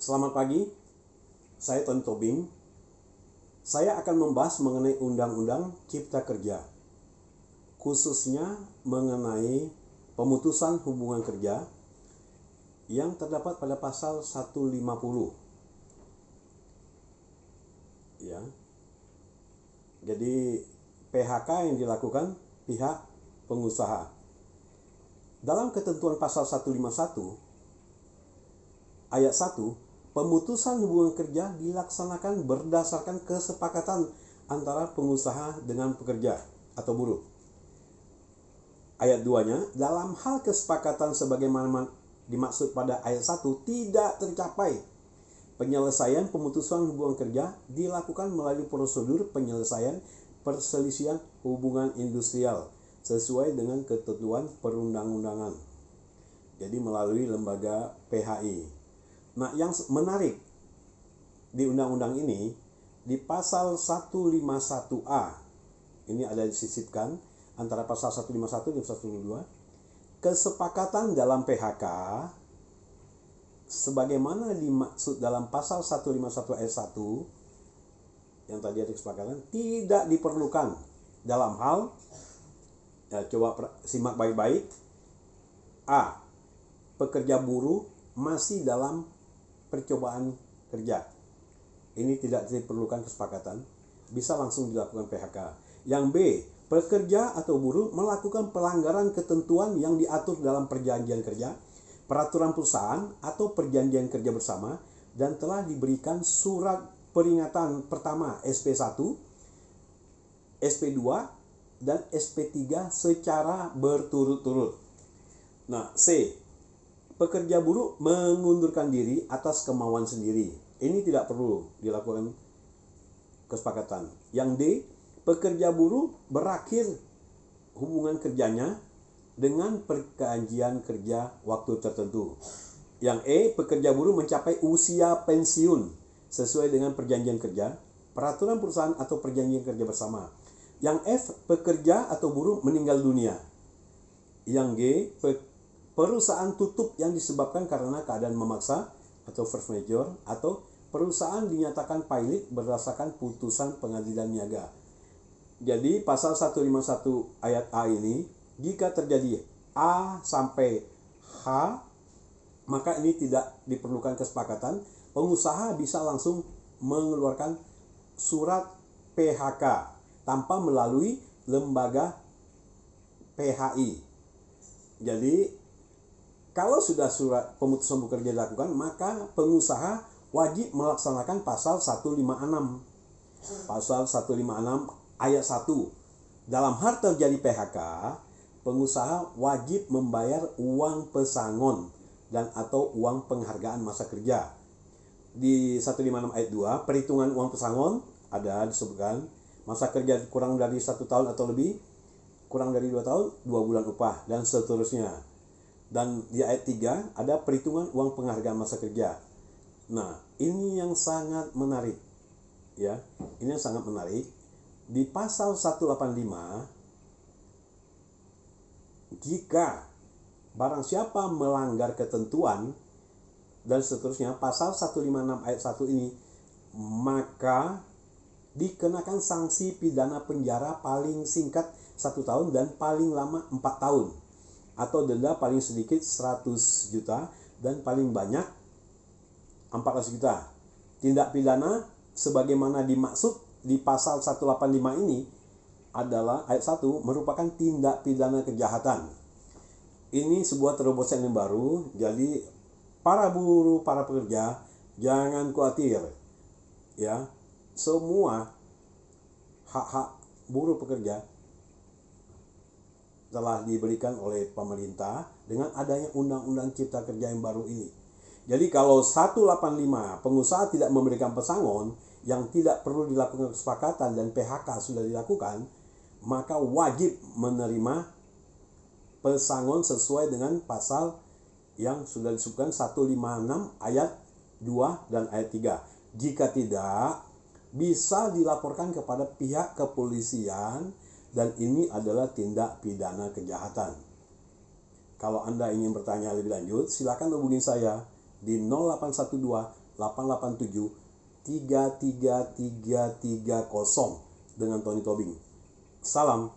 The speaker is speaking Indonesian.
Selamat pagi, saya Tony Tobing. Saya akan membahas mengenai Undang-Undang Cipta Kerja, khususnya mengenai pemutusan hubungan kerja yang terdapat pada pasal 150. Ya. Jadi PHK yang dilakukan pihak pengusaha. Dalam ketentuan pasal 151 ayat 1, pemutusan hubungan kerja dilaksanakan berdasarkan kesepakatan antara pengusaha dengan pekerja atau buruh. Ayat 2-nya, dalam hal kesepakatan sebagaimana dimaksud pada ayat 1 tidak tercapai, penyelesaian pemutusan hubungan kerja dilakukan melalui prosedur penyelesaian perselisihan hubungan industrial sesuai dengan ketentuan perundang-undangan. Jadi melalui lembaga PHI. Nah, yang menarik di undang-undang ini, di pasal 151A, ini ada disisipkan antara pasal 151 dan 152, kesepakatan dalam PHK sebagaimana dimaksud dalam pasal 151 ayat 1 yang tadi ada kesepakatan tidak diperlukan dalam hal, ya, coba simak baik-baik. A. Pekerja buruh masih dalam percobaan kerja. Ini tidak diperlukan kesepakatan, bisa langsung dilakukan PHK. Yang B, pekerja atau buruh melakukan pelanggaran ketentuan yang diatur dalam perjanjian kerja, peraturan perusahaan atau perjanjian kerja bersama dan telah diberikan surat peringatan pertama SP1, SP2 dan SP3 secara berturut-turut. Nah, C, pekerja buruh mengundurkan diri atas kemauan sendiri. Ini tidak perlu dilakukan kesepakatan. Yang D, pekerja buruh berakhir hubungan kerjanya dengan perjanjian kerja waktu tertentu. Yang E, pekerja buruh mencapai usia pensiun sesuai dengan perjanjian kerja, peraturan perusahaan atau perjanjian kerja bersama. Yang F, pekerja atau buruh meninggal dunia. Yang G, perusahaan tutup yang disebabkan karena keadaan memaksa atau force majeure, atau perusahaan dinyatakan pailit berdasarkan putusan pengadilan niaga. Jadi pasal 151 ayat A ini, jika terjadi A sampai H, maka ini tidak diperlukan kesepakatan. Pengusaha bisa langsung mengeluarkan surat PHK tanpa melalui lembaga PHI. Jadi kalau sudah surat pemutusan hubungan kerja dilakukan, maka pengusaha wajib melaksanakan pasal 156. Pasal 156 ayat 1. Dalam hal terjadi PHK, pengusaha wajib membayar uang pesangon dan atau uang penghargaan masa kerja. Di 156 ayat 2, perhitungan uang pesangon ada disebutkan masa kerja kurang dari 1 tahun atau lebih, kurang dari 2 tahun, 2 bulan upah, dan seterusnya. Dan di ayat 3 ada perhitungan uang penghargaan masa kerja. Nah, ini yang sangat menarik. Ya, ini yang sangat menarik. Di pasal 185, jika barang siapa melanggar ketentuan dan seterusnya, pasal 156 ayat 1 ini, maka dikenakan sanksi pidana penjara paling singkat 1 tahun dan paling lama 4 tahun. Atau denda paling sedikit 100 juta dan paling banyak 400 juta. Tindak pidana sebagaimana dimaksud di pasal 185 ini adalah ayat 1 merupakan tindak pidana kejahatan. Ini sebuah terobosan yang baru, jadi para buruh, para pekerja jangan khawatir. Ya, semua hak-hak buruh pekerja telah diberikan oleh pemerintah dengan adanya Undang-Undang Cipta Kerja yang baru ini. Jadi kalau 185 pengusaha tidak memberikan pesangon yang tidak perlu dilakukan kesepakatan dan PHK sudah dilakukan, maka wajib menerima pesangon sesuai dengan pasal yang sudah disebutkan 156 ayat 2 dan ayat 3. Jika tidak, bisa dilaporkan kepada pihak kepolisian dan ini adalah tindak pidana kejahatan. Kalau Anda ingin bertanya lebih lanjut, silakan hubungi saya di 0812 887 33330 dengan Tony Tobing. Salam.